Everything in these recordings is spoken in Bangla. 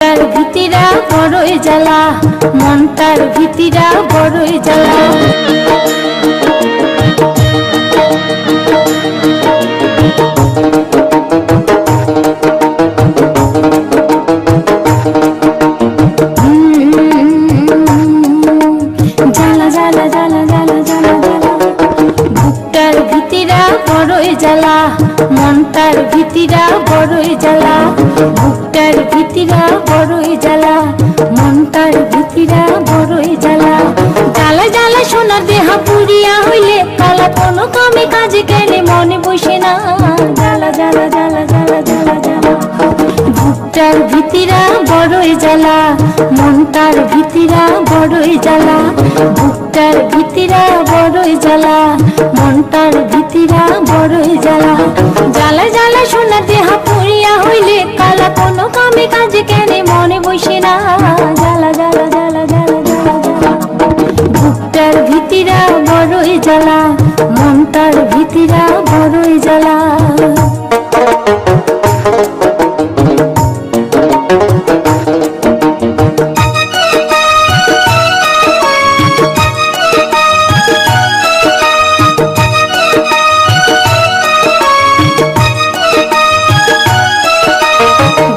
তার ভিতিরা বড়ই জ্বালা, মনটার ভিতিরা বড়ই জ্বালা। জ্বালা জ্বালা জ্বালা জ্বালা জ্বালা জ্বালা, বুকটার ভিতিরা বড়ই জ্বালা, মনটার ভিতিরা বড়ই জ্বালা। বুকটার ভিতিরা বড়ই জ্বালা, মনটার ভিতিরা বড়ই জ্বালা। জ্বালা জ্বালা সোনার দেহা পুরিয়া হইলে কালা কোনো কামে কাজে গেলে মনে বসে না। জ্বালা জ্বালা জ্বালা জ্বালা জ্বালা জ্বালা, বুকটার ভিতিরা বড়ই জ্বালা, মনটার ভিতিরা বড়ই জ্বালা। বুকটার ভিতিরা বড়ই জ্বালা, মনটার ভিতিরা বড়ই জ্বালা। জ্বালা জ্বালা সোনার দেহা পুরিয়া হইলে কালা কোনো কামে কাজে কেন মনে বসে না। জ্বালা জ্বালা জ্বালা জ্বালা জ্বালা জ্বালা, বুকটার ভিতিরা বড়ই জ্বালা, মনটার ভিতিরা বড়ই জ্বালা।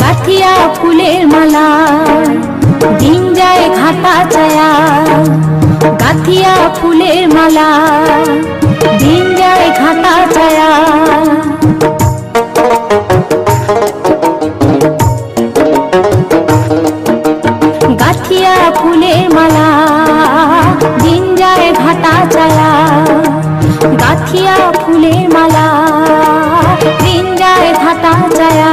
গাথিয়া ফুলের মালা দিন যায় ঘাটা ছায়া, গাথিয়া ফুলের মালা দিন যায় ঘাটা ছায়া। গাথিয়া ফুলের মালা দিন যায় ঘাটা ছায়া, গাথিয়া ফুলের মালা দিন যায় ঘাটা ছায়া।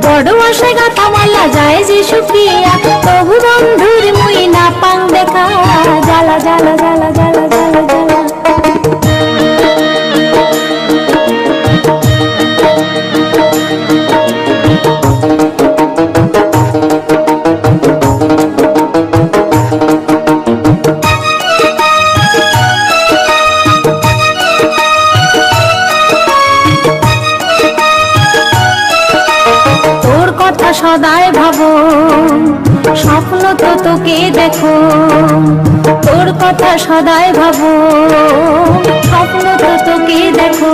বড় আশায় গাথা মালা যায় যে শুকিয়া, তবু বন্ধুর মুই না পাং দেখা। জ্বালা জ্বালা জ্বালা জ্বালা জ্বালা জ্বালা, তোর কথা সদাই ভাবো, স্বপ্ন তো তোকে দেখো। তোর কথা সদাই ভাবো, স্বপ্ন তো তোকে দেখো।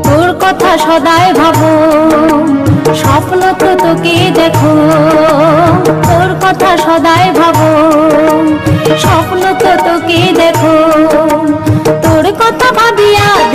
তোর কথা সদাই ভাবো, স্বপ্ন তো তোকে দেখো।